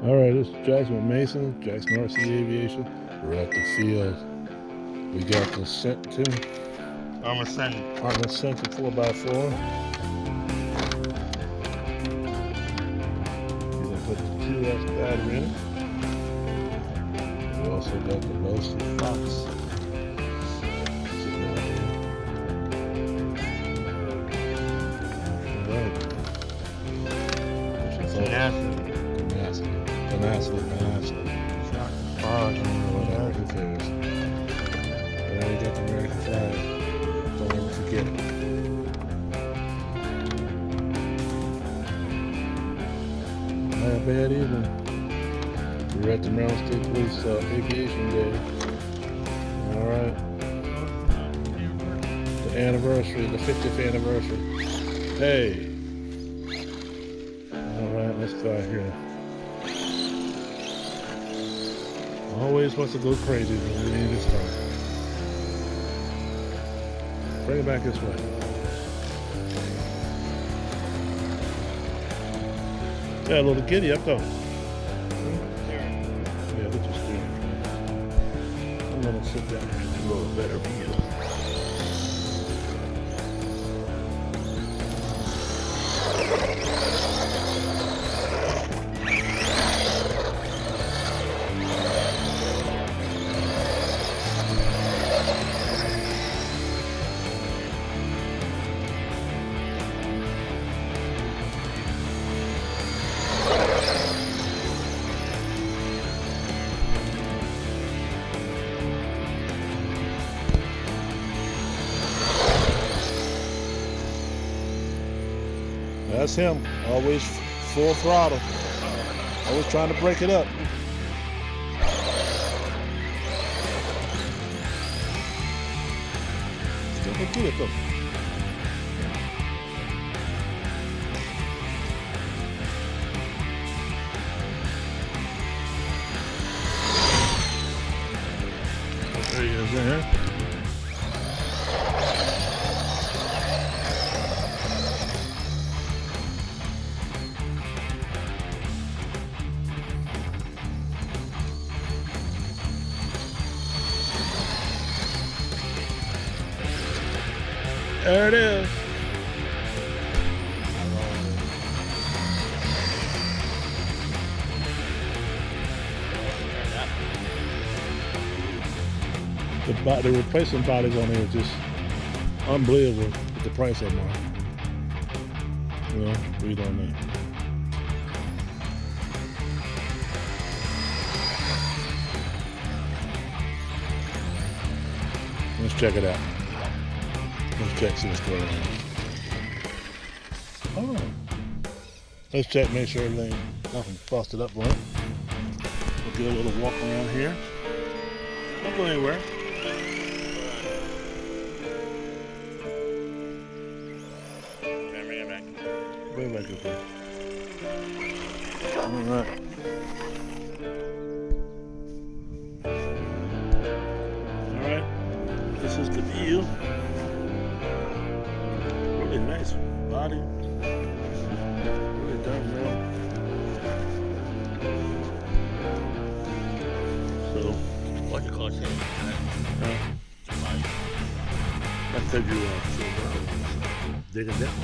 All right, this is Jackson with Mason, Jackson RCA Aviation. We're at the field. We got the Senton. Arrma Senton. Arrma Senton 4x4. We're gonna put the 2S battery in it. We also got the Lowe's Fox sitting right here. All right. Tenacity. Whatever, who cares? But now you got the American flag. Don't ever forget it. Not a bad evening. We're at the Maryland State Police Aviation Day. Alright. The anniversary, the 50th anniversary. Hey! Alright, let's try here. Always wants to go crazy when we need this time. Bring it back this way. Yeah, a little giddy up though. Yeah, let's just do it. I'm gonna sit down here and do a little better view. That's him, always full throttle, always trying to break it up. Still gonna get it though. There he is in here. There it is. The replacement bodies on here are just unbelievable with the price of them are. You know, read on that. Let's check it out. Let's check, see what's going on. Oh. Let's check, make sure everything, nothing busted up on it. We'll get a little walk around here. Don't go anywhere. Bring it back up there. All right. All right. This is the view. Really nice body. Really done well. So, What you call it? I said you dig it down.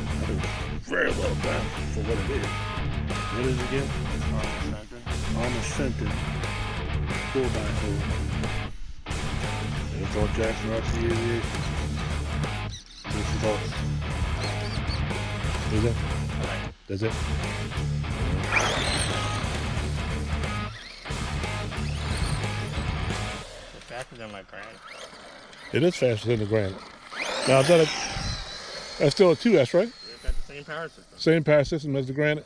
I think very well done for what it is. What is it again? Arrma Senton 4x4. And it's on Jackson RCA Aviation. What's your thoughts? Is it? That's it? It's faster than my granite. It is faster than the Granite. Now, is that that's still a 2S, right? It's got the same power system. Same power system as the Granite.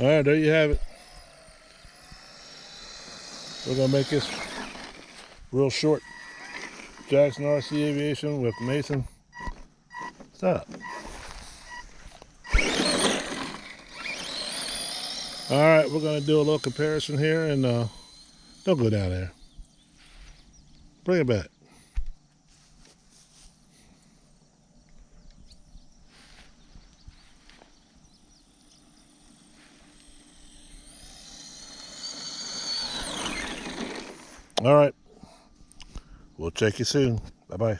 All right, there you have it. We're gonna make this real short. Jackson RC Aviation with Mason. Stop. All right, we're gonna do a little comparison here, and don't go down there. Bring it back. All right. We'll check you soon. Bye-bye.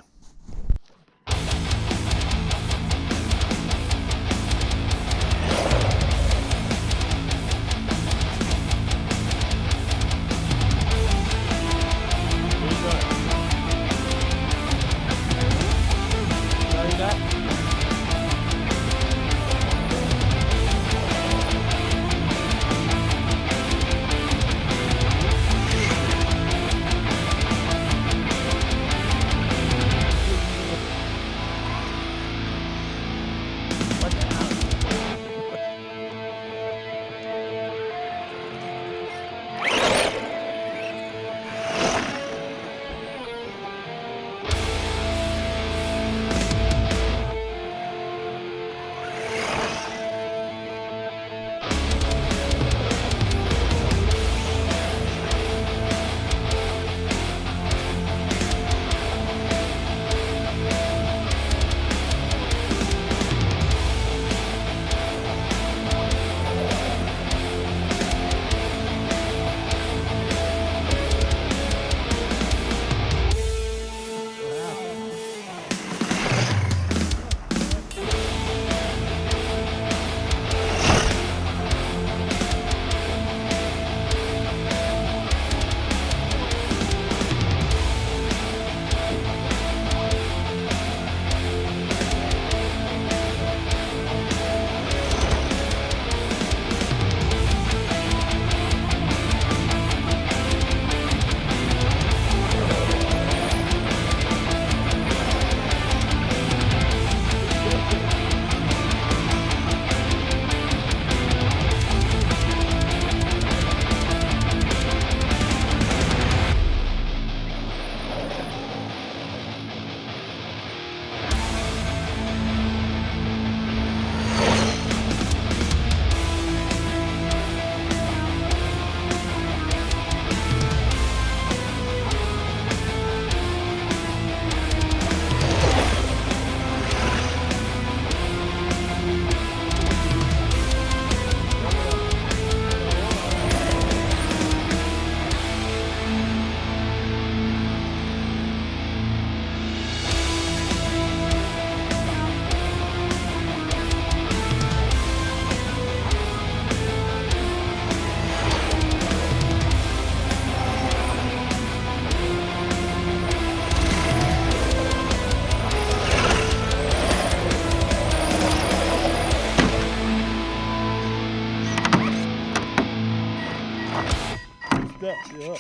Yeah.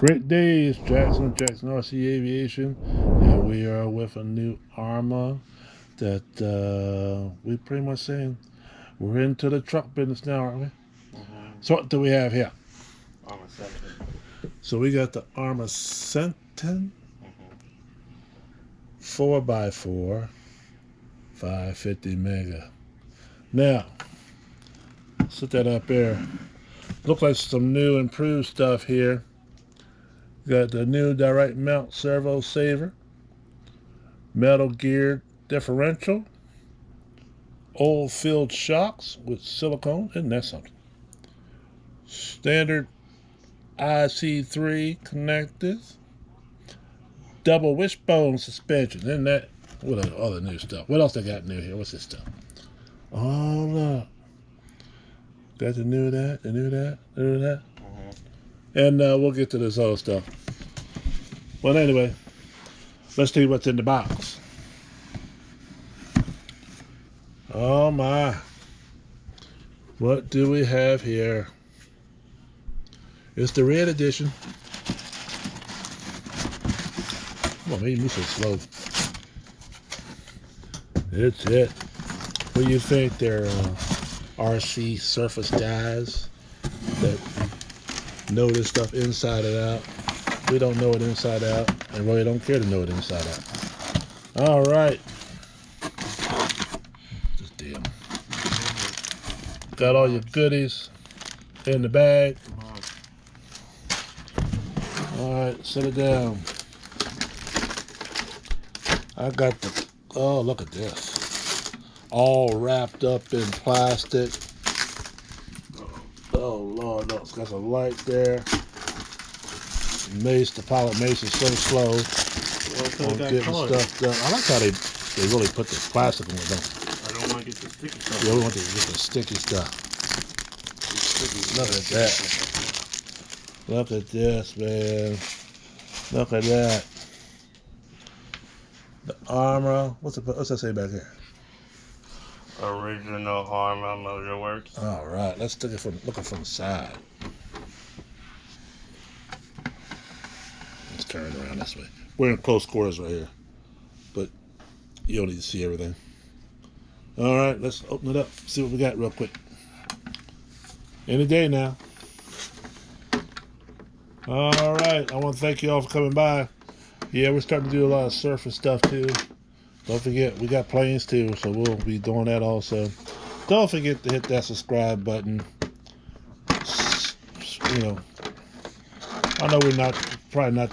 Great days, Jackson RCA Aviation, and we are with a new Arrma that we pretty much saying we're into the truck business now, aren't we? So what do we have here? Arrma Senton. So we got the Arrma Senton 4x4 550 mega. Now, set that up there. Looks like some new improved stuff here. Got the new direct mount servo saver, metal geared differential, oil filled shocks with silicone, isn't that something? Standard IC3 connectors, double wishbone suspension, isn't that? What other new stuff? What else they got new here? What's this stuff? Oh look, got the new that, the new that, the new that. And we'll get to this other stuff. Well, anyway, let's see what's in the box. Oh my. What do we have here? It's the red edition. Come on, man, you move so slow. It's it. What do you think? They're RC surface guys that know this stuff inside and out. We don't know it inside out, and really don't care to know it inside out. All right. Just damn. Got all your goodies in the bag. All right, set it down. I got the, oh, look at this. All wrapped up in plastic. Oh, Lord, no, it's got some light there. Mace, the pilot mace is so slow on getting stuff done. I like how they really put the plastic on it, don't they? I don't want to get the sticky stuff. Yeah, we want to get the sticky stuff. Look at that. Look at this, man. Look at that. The Arrma. What's that say back here? Original Arrma motor works. All right, let's look from the side. Let's turn it around this way. We're in close quarters right here, but you don't need to see everything. All right, let's open it up. See what we got real quick. Any day now. All right, I want to thank you all for coming by. Yeah, we're starting to do a lot of surface stuff too. Don't forget, we got planes too, so we'll be doing that also. Don't forget to hit that subscribe button. You know, I know we're probably not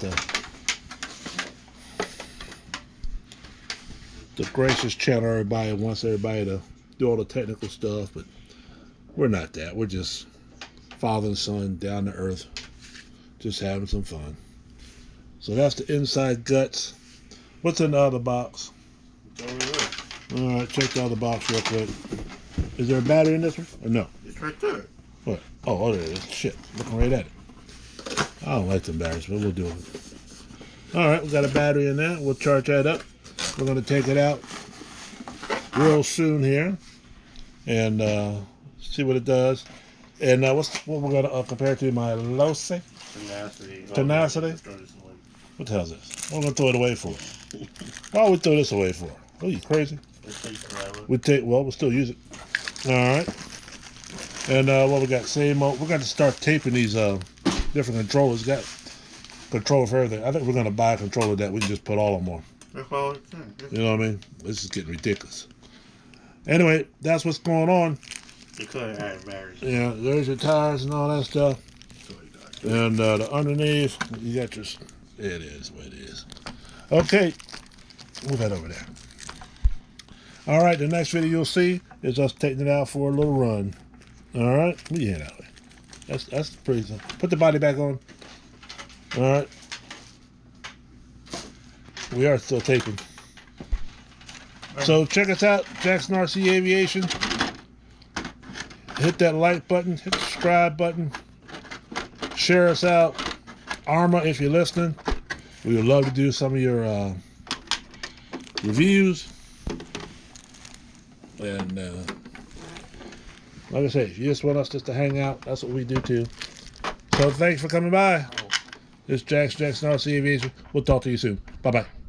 the gracious channel everybody wants everybody to do all the technical stuff, but we're not that. We're just father and son, down to earth, just having some fun. So that's the inside guts. What's in the other box? All right, check the other box real quick. Is there a battery in this one? Or no? It's right there. What? Oh, there it is. Shit, looking right at it. I don't like them batteries, but we'll do it. All right, we got a battery in there. We'll charge that up. We're going to take it out real soon here and see what it does. And what we're going to compare to my Losi? Tenacity. Tenacity? What the hell is this? What are we going to throw it away for? Why would we throw this away for? Are you crazy? We'll still use it. All right. And what we got? Same old. We're going to start taping these different controllers. Got control for everything. I think we're going to buy a controller that we can just put all of them on. That's all it's saying. You know what I mean? This is getting ridiculous. Anyway, that's what's going on. You could add batteries. Yeah, there's your tires and all that stuff. And the underneath, you got your... It is what it is. Okay, move that over there. All right, the next video you'll see is us taking it out for a little run. All right, move your hand out of the way. That's pretty simple. Put the body back on. All right. We are still taping. So check us out, Jackson RC Aviation. Hit that like button, hit the subscribe button. Share us out. Arrma, if you're listening. We would love to do some of your reviews. And like I say, if you just want us just to hang out, that's what we do too. So thanks for coming by. This is Jackson RC Aviation. We'll talk to you soon. Bye bye.